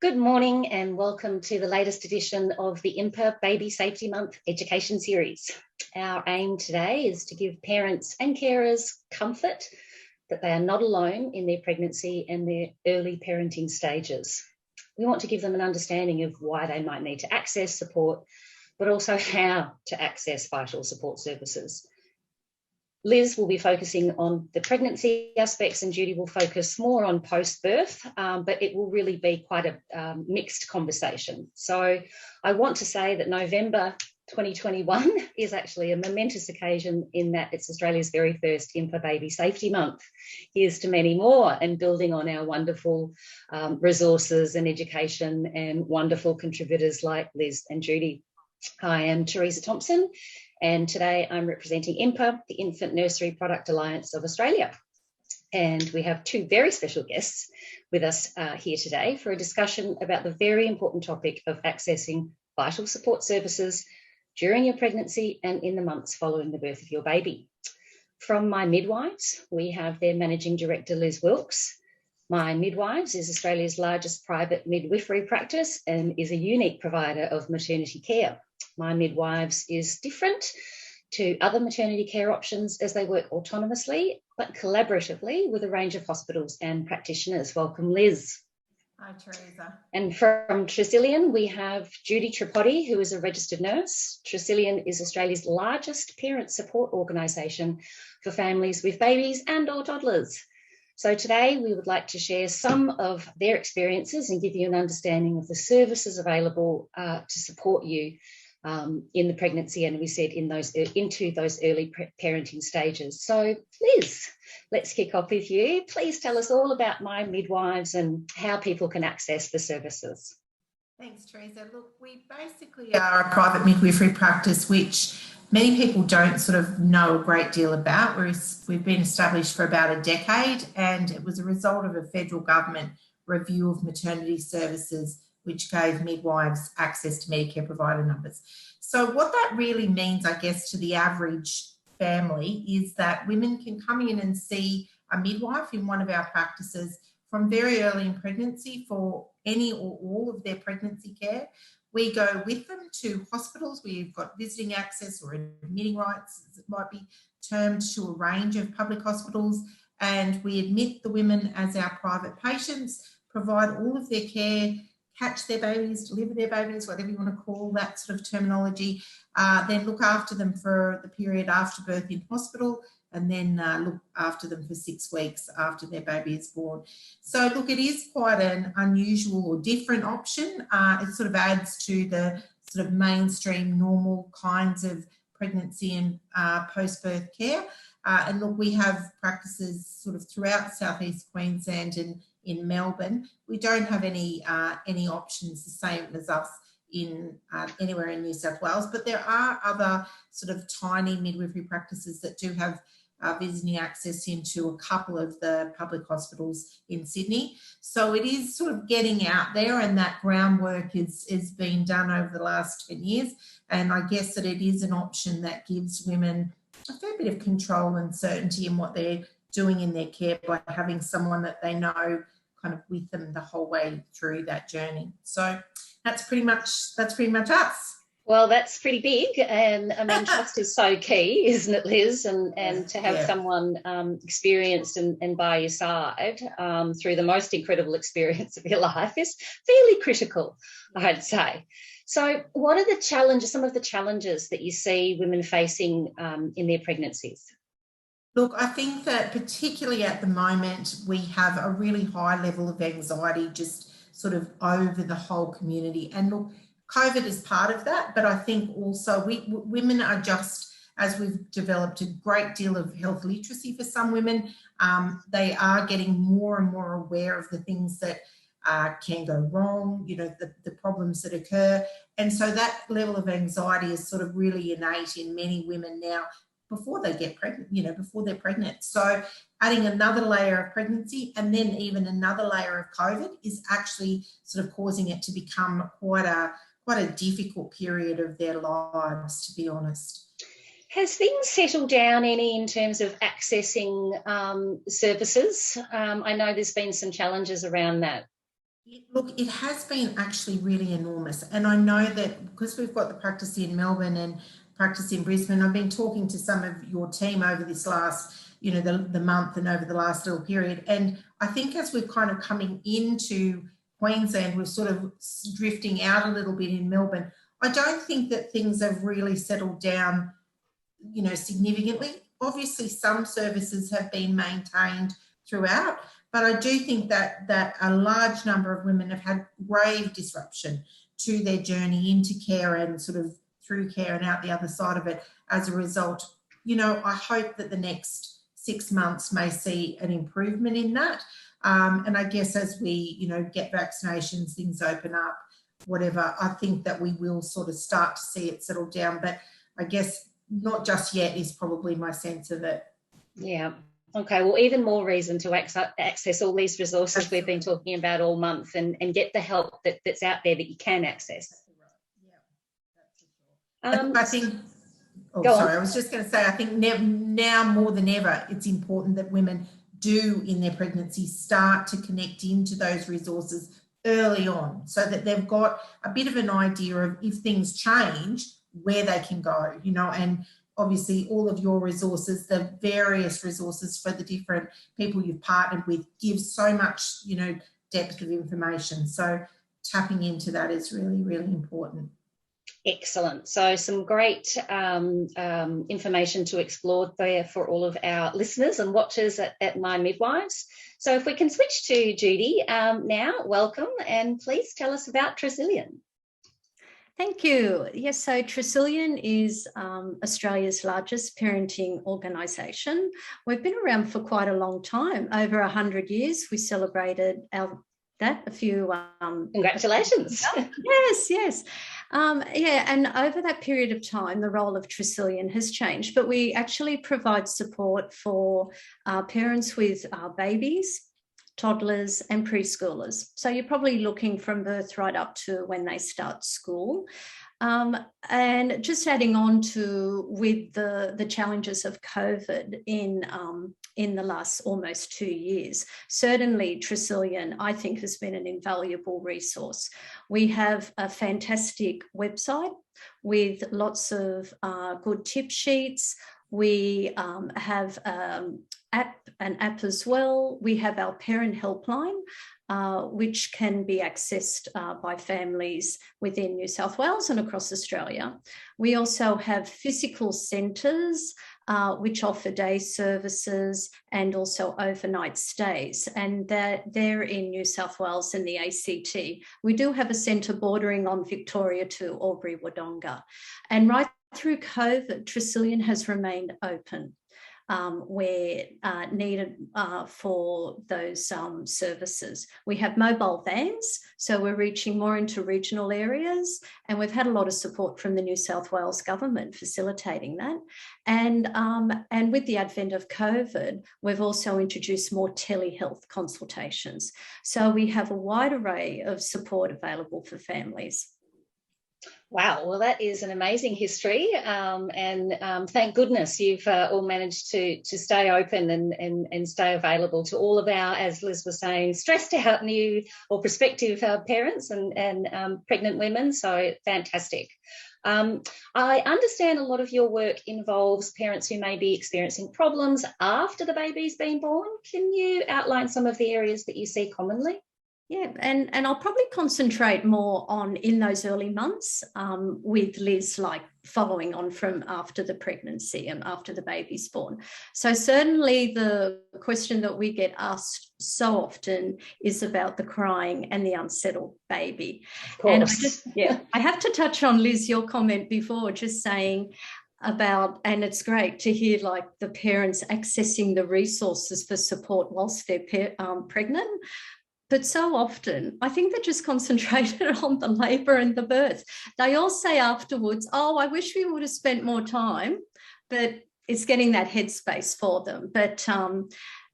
Good morning and welcome to the latest edition of the INPAA Baby Safety Month Education Series. Our aim today is to give parents and carers comfort that they are not alone in their pregnancy and their early parenting stages. We want to give them an understanding of why they might need to access support, but also how to access vital support services. Liz will be focusing on the pregnancy aspects and Judy will focus more on post-birth, but it will really be quite a mixed conversation. So I want to say that November 2021 is actually a momentous occasion in that it's Australia's very first INPAA Baby Safety Month. Here's to many more, and building on our wonderful resources and education and wonderful contributors like Liz and Judy. I am Teresa Thompson, and today I'm representing INPAA, the Infant Nursery Product Alliance of Australia. And we have two very special guests with us here today for a discussion about the very important topic of accessing vital support services during your pregnancy and in the months following the birth of your baby. From My Midwives, we have their Managing Director, Liz Wilkes. My Midwives is Australia's largest private midwifery practice and is a unique provider of maternity care. My Midwives is different to other maternity care options as they work autonomously but collaboratively with a range of hospitals and practitioners. Welcome, Liz. Hi, Teresa. And from Tresillian, we have Judy Tripodi, who is a registered nurse. Tresillian is Australia's largest parent support organisation for families with babies and or toddlers. So today we would like to share some of their experiences and give you an understanding of the services available to support you in the pregnancy, and we said into those early parenting stages. So Liz, let's kick off with you. Please tell us all about My Midwives and how people can access the services. Thanks, Teresa. Look, we basically are a private midwifery practice which many people don't sort of know a great deal about. We've been established for about a decade, and it was a result of a federal government review of maternity services which gave midwives access to Medicare provider numbers. So what that really means, I guess, to the average family is that women can come in and see a midwife in one of our practices from very early in pregnancy for any or all of their pregnancy care. We go with them to hospitals. We've got visiting access or admitting rights, as it might be termed, to a range of public hospitals, and we admit the women as our private patients, provide all of their care, catch their babies, deliver their babies, whatever you want to call that sort of terminology, then look after them for the period after birth in hospital, and then look after them for 6 weeks after their baby is born. So look, it is quite an unusual or different option. It sort of adds to the sort of mainstream normal kinds of pregnancy and post-birth care. And look, we have practices sort of throughout southeast Queensland and in Melbourne. We don't have any options the same as us in anywhere in New South Wales, but there are other sort of tiny midwifery practices that do have visiting access into a couple of the public hospitals in Sydney. So it is sort of getting out there, and that groundwork is being done over the last 10 years. And I guess that it is an option that gives women a fair bit of control and certainty in what they're doing in their care by having someone that they know kind of with them the whole way through that journey. So that's pretty much us. Well, that's pretty big, and I mean, trust is so key, isn't it, Liz? And to have someone experienced and by your side through the most incredible experience of your life is fairly critical, I'd say. So what are the challenges, some of the challenges that you see women facing in their pregnancies? Look, I think that particularly at the moment, we have a really high level of anxiety just sort of over the whole community. And look, COVID is part of that, but I think also women are just, as we've developed a great deal of health literacy for some women, they are getting more and more aware of the things that can go wrong, you know, the problems that occur. And so that level of anxiety is sort of really innate in many women now before they get pregnant, you know, before they're pregnant. So adding another layer of pregnancy and then even another layer of COVID is actually sort of causing it to become quite a difficult period of their lives, to be honest. Has things settled down any in terms of accessing services? I know there's been some challenges around that. Look, it has been actually really enormous. And I know that because we've got the practice in Melbourne and practice in Brisbane, I've been talking to some of your team over this last, the month and over the last little period. And I think as we're kind of coming into Queensland, we're sort of drifting out a little bit in Melbourne. I don't think that things have really settled down, significantly. Obviously, some services have been maintained throughout, but I do think that a large number of women have had grave disruption to their journey into care and sort of through care and out the other side of it as a result. I hope that the next 6 months may see an improvement in that. And I guess as we, get vaccinations, things open up, whatever, I think that we will sort of start to see it settle down. But I guess not just yet is probably my sense of it. Yeah. Okay, well, even more reason to access all these resources we've been talking about all month and get the help that's out there that you can access. I think, I was just going to say, I think now more than ever, it's important that women do in their pregnancy start to connect into those resources early on so that they've got a bit of an idea of if things change, where they can go, and obviously all of your resources, the various resources for the different people you've partnered with gives so much, depth of information. So tapping into that is really, really important. Excellent. So some great information to explore there for all of our listeners and watchers at My Midwives. So if we can switch to Judy now, welcome, and please tell us about Tresillian. Thank you. Yes, so Tresillian is Australia's largest parenting organisation. We've been around for quite a long time, over 100 years. We celebrated a few... Congratulations. Yes. And over that period of time, the role of Tresillian has changed, but we actually provide support for parents with babies, toddlers and preschoolers. So you're probably looking from birth right up to when they start school. And just adding on to with the challenges of COVID in the last almost 2 years, certainly Tresillian, I think, has been an invaluable resource. We have a fantastic website with lots of good tip sheets. We have an app as well. We have our parent helpline, which can be accessed by families within New South Wales and across Australia. We also have physical centres which offer day services and also overnight stays, and they're in New South Wales and the ACT. We do have a centre bordering on Victoria to Albury-Wodonga. And right through COVID, Tresillian has remained open where needed for those services. We have mobile vans, so we're reaching more into regional areas, and we've had a lot of support from the New South Wales government facilitating that. And with the advent of COVID, we've also introduced more telehealth consultations. So we have a wide array of support available for families. Wow, well, that is an amazing history, and thank goodness you've all managed to stay open and stay available to all of our, as Liz was saying, stressed out new or prospective parents and pregnant women. So fantastic. I understand a lot of your work involves parents who may be experiencing problems after the baby's been born. Can you outline some of the areas that you see commonly? Yeah, and I'll probably concentrate more on in those early months with Liz, like following on from after the pregnancy and after the baby's born. So certainly the question that we get asked so often is about the crying and the unsettled baby. And I have to touch on, Liz, your comment before, just saying about, and it's great to hear like the parents accessing the resources for support whilst they're pregnant. But so often, I think they're just concentrated on the labour and the birth. They all say afterwards, oh, I wish we would have spent more time, but it's getting that headspace for them. But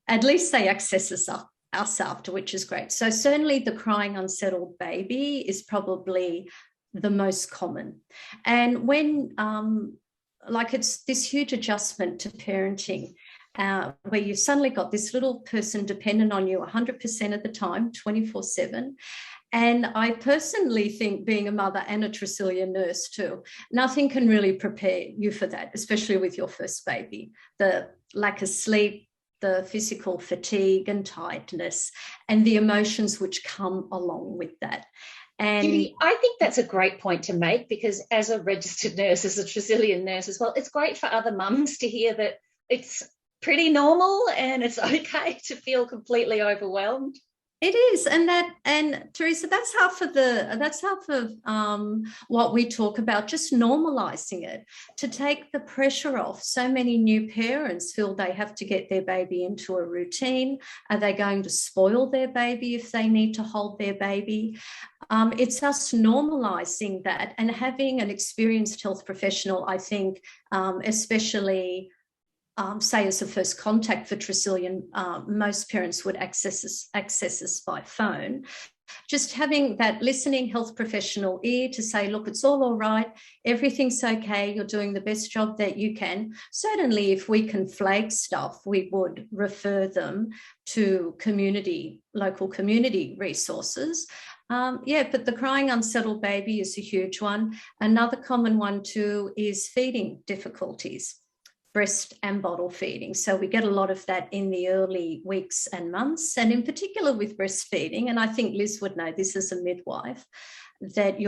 at least they access us after, which is great. So certainly the crying unsettled baby is probably the most common. And when, it's this huge adjustment to parenting, where you've suddenly got this little person dependent on you 100% of the time, 24/7. And I personally think, being a mother and a Tresillian nurse too, nothing can really prepare you for that, especially with your first baby. The lack of sleep, the physical fatigue and tiredness, and the emotions which come along with that. And Judy, I think that's a great point to make, because as a registered nurse, as a Tresillian nurse as well, it's great for other mums to hear that it's pretty normal and it's okay to feel completely overwhelmed. it is, and Teresa, that's half of what we talk about, just normalizing it, to take the pressure off. So many new parents feel they have to get their baby into a routine. Are they going to spoil their baby if they need to hold their baby? It's us normalizing that, and having an experienced health professional, I think, especially say as a first contact for Tresillian, most parents would access us by phone. Just having that listening health professional ear to say, look, it's all right, everything's okay, you're doing the best job that you can. Certainly, if we can flag stuff, we would refer them to local community resources. But the crying unsettled baby is a huge one. Another common one too is feeding difficulties, breast and bottle feeding. So we get a lot of that in the early weeks and months, and in particular with breastfeeding. And I think Liz would know this as a midwife, that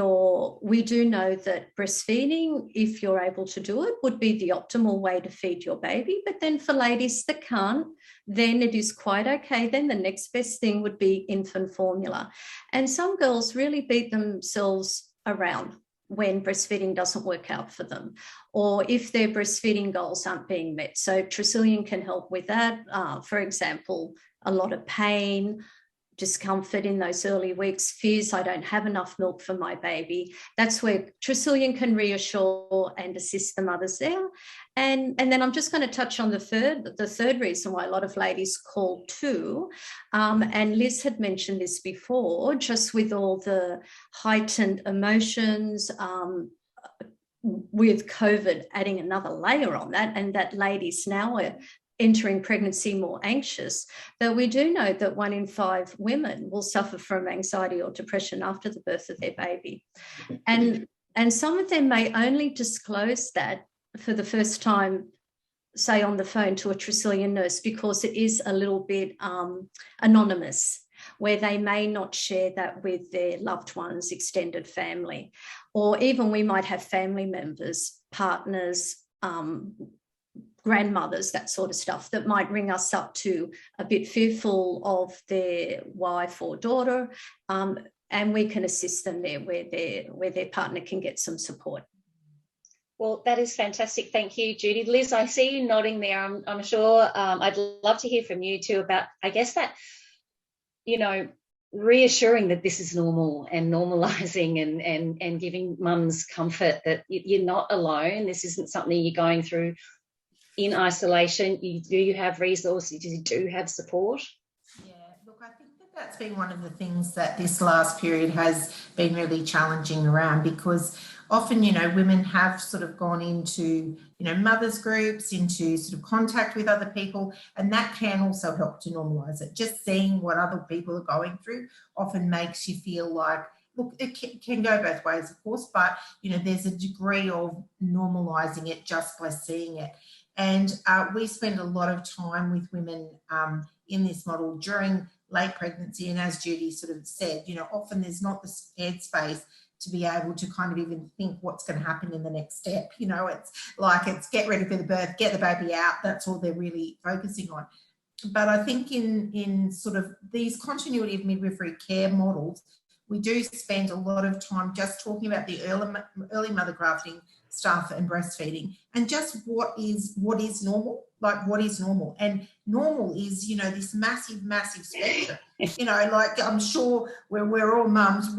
we do know that breastfeeding, if you're able to do it, would be the optimal way to feed your baby. But then for ladies that can't, then it is quite okay. Then the next best thing would be infant formula. And some girls really beat themselves around when breastfeeding doesn't work out for them, or if their breastfeeding goals aren't being met. So Tresillian can help with that. For example, a lot of pain, discomfort in those early weeks, fears I don't have enough milk for my baby. That's where Tresillian can reassure and assist the mothers there. And then I'm just going to touch on the third reason why a lot of ladies call too. And Liz had mentioned this before, just with all the heightened emotions, with COVID adding another layer on that, and that ladies now are entering pregnancy more anxious, that we do know that 1 in 5 women will suffer from anxiety or depression after the birth of their baby. And some of them may only disclose that for the first time, say on the phone to a Tresillian nurse, because it is a little bit anonymous, where they may not share that with their loved ones, extended family, or even we might have family members, partners, grandmothers, that sort of stuff, that might ring us up to a bit fearful of their wife or daughter, and we can assist them there where their partner can get some support. Well, that is fantastic. Thank you, Judy. Liz, I see you nodding there. I'm sure I'd love to hear from you too about, I guess, that, reassuring that this is normal and normalising and giving mums comfort that you're not alone. This isn't something you're going through in isolation. You have resources, you do have support. Yeah, look, I think that's been one of the things that this last period has been really challenging around, because often, women have sort of gone into, mothers groups, into sort of contact with other people, and that can also help to normalise it. Just seeing what other people are going through often makes you feel like, look, it can go both ways, of course, but, there's a degree of normalising it just by seeing it. And we spend a lot of time with women in this model during late pregnancy. And as Judy sort of said, often there's not the headspace to be able to kind of even think what's going to happen in the next step. It's get ready for the birth, get the baby out. That's all they're really focusing on. But I think in sort of these continuity of midwifery care models, we do spend a lot of time just talking about the early mother grafting stuff and breastfeeding, and just what is normal, what is normal. And normal is, this massive spectrum. I'm sure we're all mums,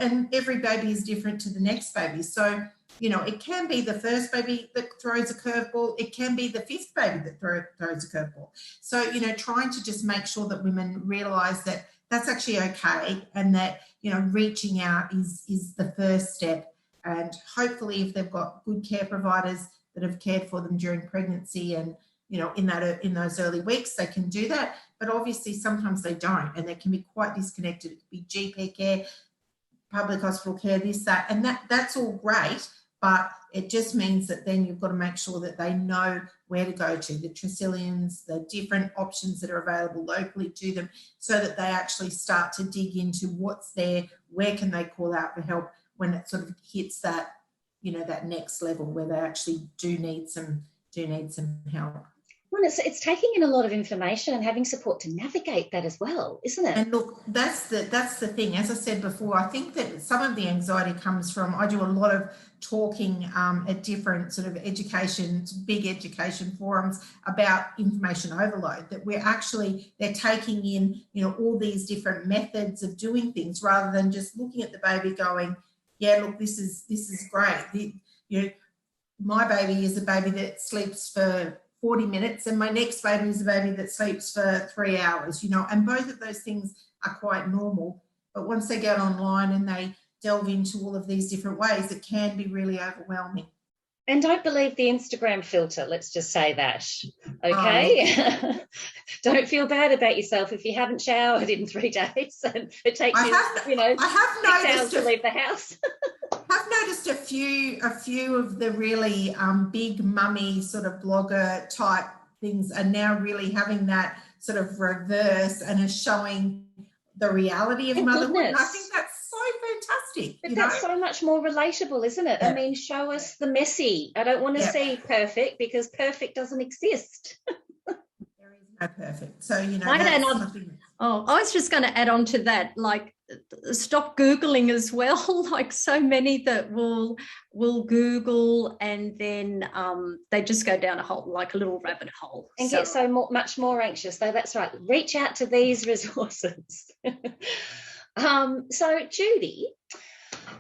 and every baby is different to the next baby. So, it can be the first baby that throws a curveball. It can be the 5th baby that throws a curveball. So, trying to just make sure that women realise that that's actually okay, and that, reaching out is the first step. And hopefully if they've got good care providers that have cared for them during pregnancy and, in those early weeks, they can do that. But obviously sometimes they don't, and they can be quite disconnected. It could be GP care, public hospital care, this, that, and that's all great, but it just means that then you've got to make sure that they know where to go to, the Tresillians, the different options that are available locally to them, so that they actually start to dig into what's there, where can they call out for help when it sort of hits that, that next level where they actually do need some help. Well, it's taking in a lot of information and having support to navigate that as well, isn't it? And look, that's the thing. As I said before, I think that some of the anxiety comes from, I do a lot of talking at different sort of big education forums about information overload, that they're taking in, all these different methods of doing things rather than just looking at the baby going, yeah, look, this is great. My baby is a baby that sleeps for 40 minutes and my next baby is a baby that sleeps for 3 hours, and both of those things are quite normal. But once they get online and they delve into all of these different ways, it can be really overwhelming. And don't believe the Instagram filter, let's just say that, okay? Don't feel bad about yourself if you haven't showered in 3 days and it takes I have 6 hours to leave the house. I've noticed a few of the really big mummy sort of blogger type things are now really having that sort of reverse and are showing the reality of motherhood. And I think that's so fantastic. But that's so much more relatable, isn't it? Yeah. I mean, show us the messy. I don't want to see perfect, because perfect doesn't exist. There is no perfect. So, I was just going to add on to that, like, stop Googling as well. Like, so many that will Google and then they just go down a little rabbit hole. And get much more anxious. So that's right. Reach out to these resources. So Judy,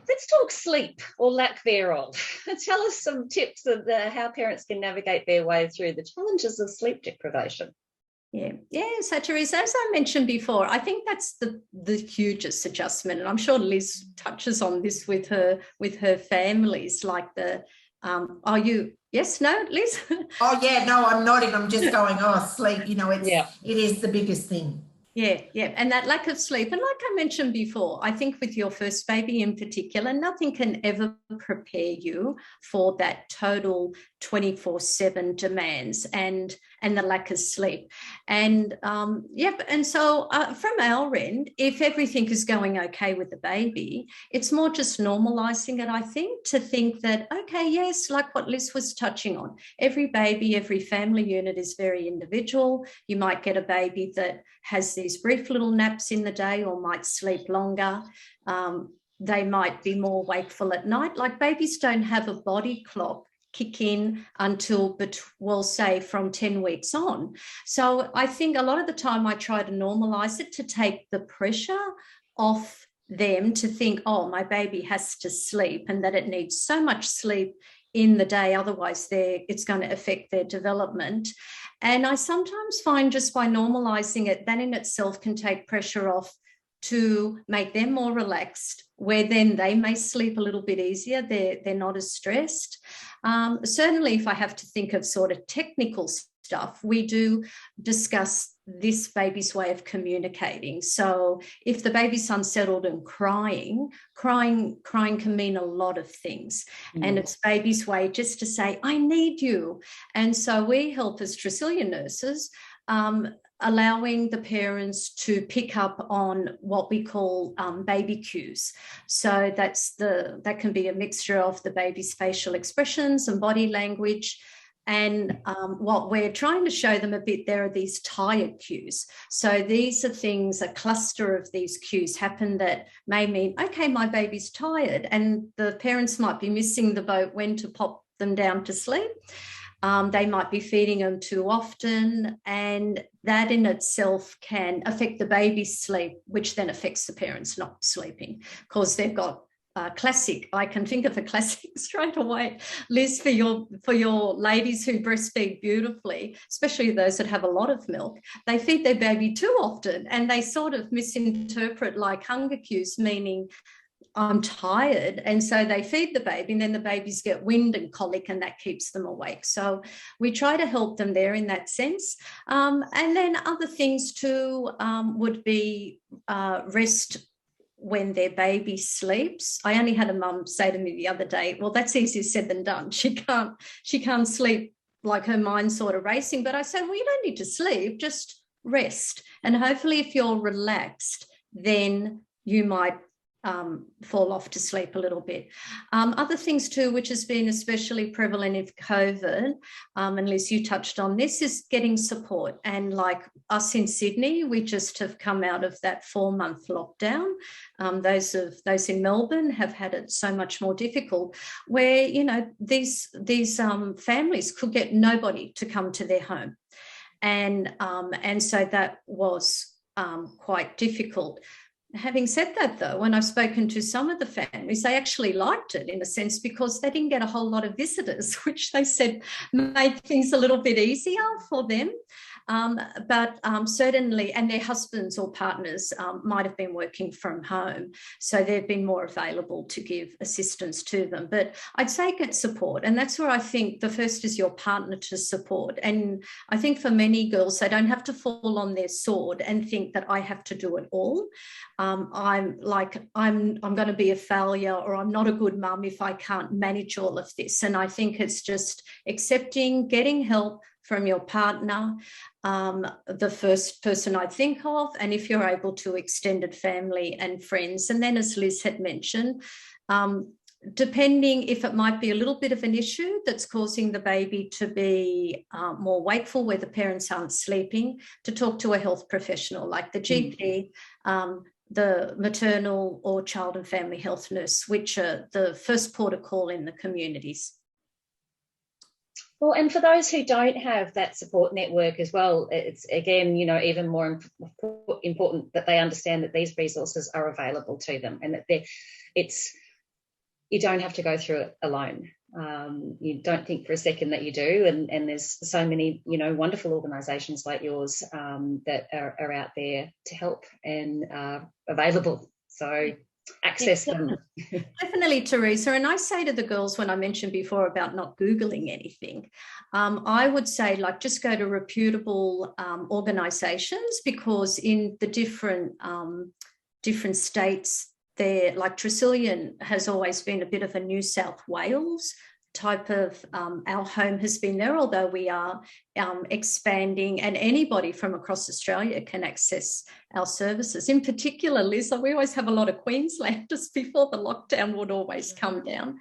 let's talk sleep or lack thereof. Tell us some tips of how parents can navigate their way through the challenges of sleep deprivation. Yeah. So Teresa, as I mentioned before, I think that's the hugest adjustment, and I'm sure Liz touches on this with her families. Like are you? Yes, no, Liz? Oh yeah, no, I'm nodding. I'm just going, sleep. It is the biggest thing. Yeah, and that lack of sleep. And like I mentioned before, I think with your first baby in particular, nothing can ever prepare you for that total 24/7 demands and the lack of sleep. And and so from our end, if everything is going okay with the baby, it's more just normalizing it, I think, to think that, okay, yes, like what Liz was touching on, every baby, every family unit is very individual. You might get a baby that has these brief little naps in the day or might sleep longer. They might be more wakeful at night. Like, babies don't have a body clock kick in until, say, from 10 weeks on. So I think a lot of the time I try to normalize it, to take the pressure off them to think, oh, my baby has to sleep and that it needs so much sleep in the day, otherwise it's going to affect their development. And I sometimes find just by normalizing it, that in itself can take pressure off to make them more relaxed, where then they may sleep a little bit easier. They're not as stressed. Certainly, if I have to think of sort of technical stuff, we do discuss this baby's way of communicating. So if the baby's unsettled and crying can mean a lot of things. And it's baby's way just to say, I need you. And so we help as Tresillian nurses, allowing the parents to pick up on what we call baby cues. So that can be a mixture of the baby's facial expressions and body language. And what we're trying to show them a bit there are these tired cues. So these are things, a cluster of these cues happen that may mean, okay, my baby's tired, and the parents might be missing the boat when to pop them down to sleep. They might be feeding them too often, and that in itself can affect the baby's sleep, which then affects the parents not sleeping, because they've got I can think of a classic straight away, Liz, for your ladies who breastfeed beautifully, especially those that have a lot of milk. They feed their baby too often, and they sort of misinterpret like hunger cues, meaning I'm tired. And so they feed the baby, and then the babies get wind and colic, and that keeps them awake. So we try to help them there in that sense. And then other things too would be rest when their baby sleeps. I only had a mum say to me the other day, well, that's easier said than done. She can't sleep, like her mind's sort of racing. But I said, well, you don't need to sleep, just rest. And hopefully if you're relaxed, then you might fall off to sleep a little bit. Other things too, which has been especially prevalent in COVID, and Liz, you touched on this, is getting support. And like us in Sydney, we just have come out of that 4-month lockdown. Those in Melbourne have had it so much more difficult, where, you know, these families could get nobody to come to their home. And so that was quite difficult. Having said that, though, when I've spoken to some of the families, they actually liked it in a sense, because they didn't get a whole lot of visitors, which they said made things a little bit easier for them. But certainly, and their husbands or partners might have been working from home, so they've been more available to give assistance to them. But I'd say get support, and that's where I think the first is your partner to support. And I think for many girls, they don't have to fall on their sword and think that I have to do it all. I'm going to be a failure, or I'm not a good mum if I can't manage all of this. And I think it's just accepting, getting help from your partner, the first person I think of, and if you're able to, extended family and friends. And then, as Liz had mentioned, depending if it might be a little bit of an issue that's causing the baby to be more wakeful, where the parents aren't sleeping, to talk to a health professional like the GP, the maternal or child and family health nurse, which are the first port of call in the communities. Well, and for those who don't have that support network as well, it's, again, you know, even more important that they understand that these resources are available to them, and that you don't have to go through it alone. You don't think for a second that you do, and there's so many, you know, wonderful organisations like yours that are out there to help and available. So access them. Definitely, Teresa. And I say to the girls, when I mentioned before about not Googling anything, I would say, like, just go to reputable organisations, because in the different states there, like Tresillian has always been a bit of a New South Wales type of, our home has been there, although we are expanding, and anybody from across Australia can access our services. In particular, Liz, we always have a lot of Queenslanders before the lockdown would always come down.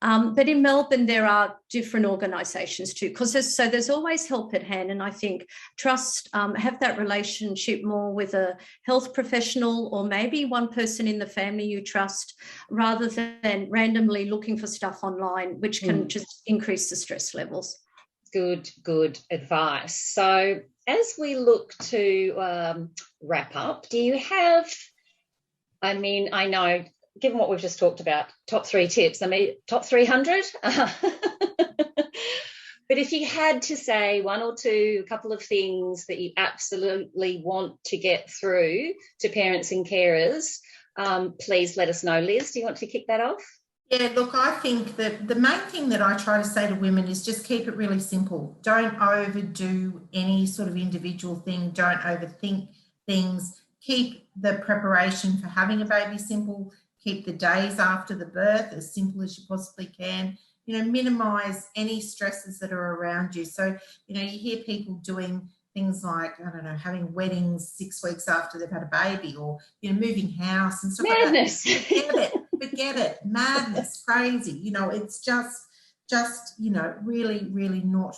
But in Melbourne, there are different organisations too, because there's always help at hand. And I think trust, have that relationship more with a health professional, or maybe one person in the family you trust, rather than randomly looking for stuff online, which can just increase the stress levels. Good advice. So as we look to wrap up, do you have, I mean, I know, given what we've just talked about, top 3 tips, I mean, top 300. But if you had to say one or two, a couple of things that you absolutely want to get through to parents and carers, please let us know. Liz, do you want to kick that off? Yeah, look, I think that the main thing that I try to say to women is just keep it really simple. Don't overdo any sort of individual thing. Don't overthink things. Keep the preparation for having a baby simple. Keep the days after the birth as simple as you possibly can. You know, minimise any stresses that are around you. So, you know, you hear people doing things like, I don't know, having weddings 6 weeks after they've had a baby, or, you know, moving house and stuff Madness. like that. Forget it. Madness, crazy. You know, it's just, you know, really, really not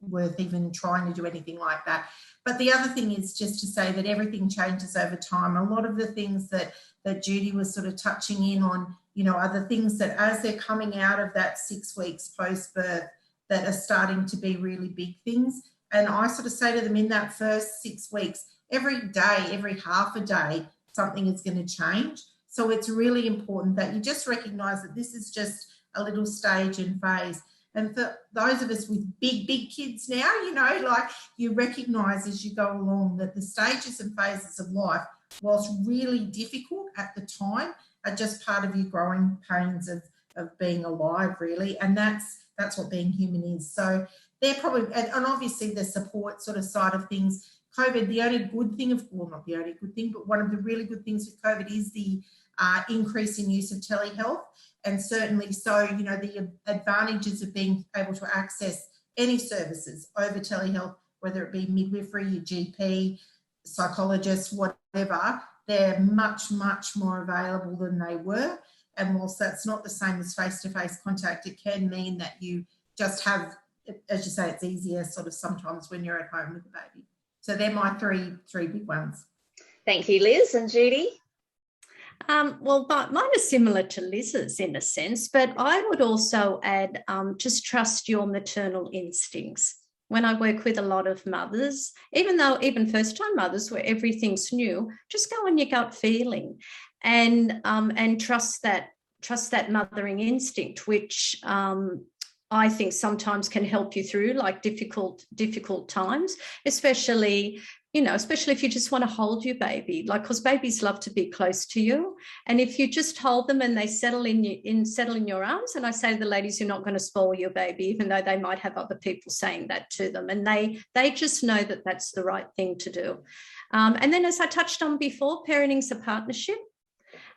worth even trying to do anything like that. But the other thing is just to say that everything changes over time. A lot of the things that Judy was sort of touching in on, you know, are the things that as they're coming out of that 6 weeks post-birth that are starting to be really big things. And I sort of say to them, in that first 6 weeks, every day, every half a day, something is going to change. So it's really important that you just recognise that this is just a little stage and phase. And for those of us with big kids now, you know, like, you recognise as you go along that the stages and phases of life whilst really difficult at the time, are just part of your growing pains of being alive, really. And that's what being human is. So they're probably, and obviously the support sort of side of things. COVID, the only good thing well, not the only good thing, but one of the really good things with COVID is the increase in use of telehealth. And certainly so, you know, the advantages of being able to access any services over telehealth, whether it be midwifery, your GP, psychologist, whatever, they're much, much more available than they were. And whilst that's not the same as face-to-face contact, it can mean that you just have, as you say, it's easier sort of sometimes when you're at home with the baby. So they're my three big ones. Thank you, Liz. And Judy? Well, mine are similar to Liz's in a sense, but I would also add just trust your maternal instincts. When I work with a lot of mothers, even first-time mothers where everything's new, just go on your gut feeling and trust that mothering instinct, which I think sometimes can help you through like difficult times, especially if you just want to hold your baby, like, because babies love to be close to you. And if you just hold them and they settle in your arms, and I say to the ladies, you're not going to spoil your baby, even though they might have other people saying that to them. And they just know that that's the right thing to do. And then, as I touched on before, parenting's a partnership.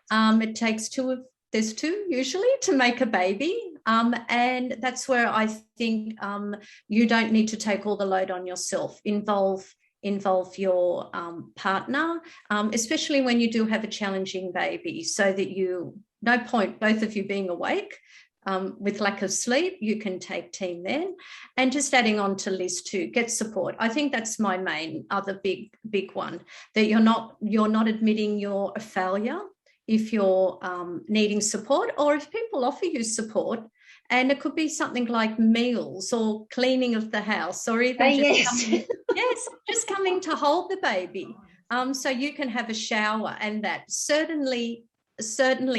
It takes there's two usually to make a baby. And that's where I think you don't need to take all the load on yourself. Involve your partner, especially when you do have a challenging baby, so that no point both of you being awake with lack of sleep, you can take team then. And just adding on to Liz too, get support. I think that's my main other big one, that you're not admitting you're a failure if you're needing support, or if people offer you support. And it could be something like meals or cleaning of the house, or even just coming to hold the baby, so you can have a shower. And that certainly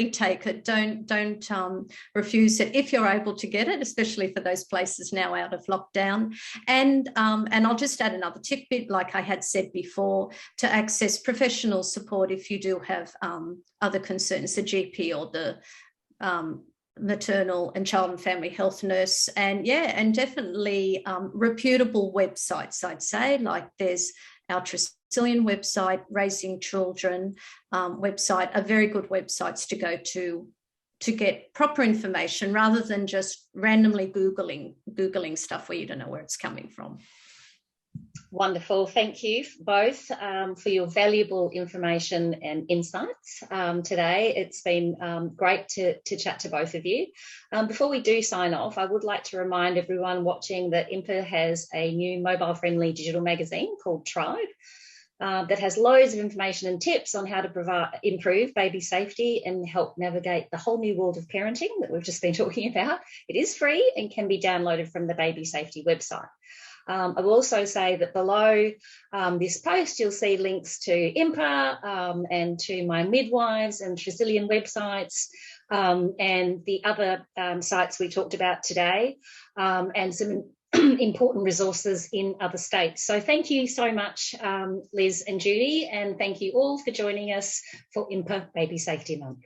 take it. Don't refuse it if you're able to get it, especially for those places now out of lockdown. And I'll just add another tidbit, like I had said before, to access professional support if you do have other concerns, the GP or the maternal and child and family health nurse. And definitely reputable websites, I'd say, like there's our Tresillian website, Raising Children website, are very good websites to go to get proper information, rather than just randomly Googling stuff where you don't know where it's coming from. Wonderful. Thank you both for your valuable information and insights today. It's been great to chat to both of you. Before we do sign off, I would like to remind everyone watching that INPAA has a new mobile-friendly digital magazine called Tribe that has loads of information and tips on how to improve baby safety and help navigate the whole new world of parenting that we've just been talking about. It is free and can be downloaded from the Baby Safety website. I will also say that below this post, you'll see links to INPAA and to my midwives and Tresillian websites and the other sites we talked about today, and some important resources in other states. So thank you so much, Liz and Judy, and thank you all for joining us for INPAA Baby Safety Month.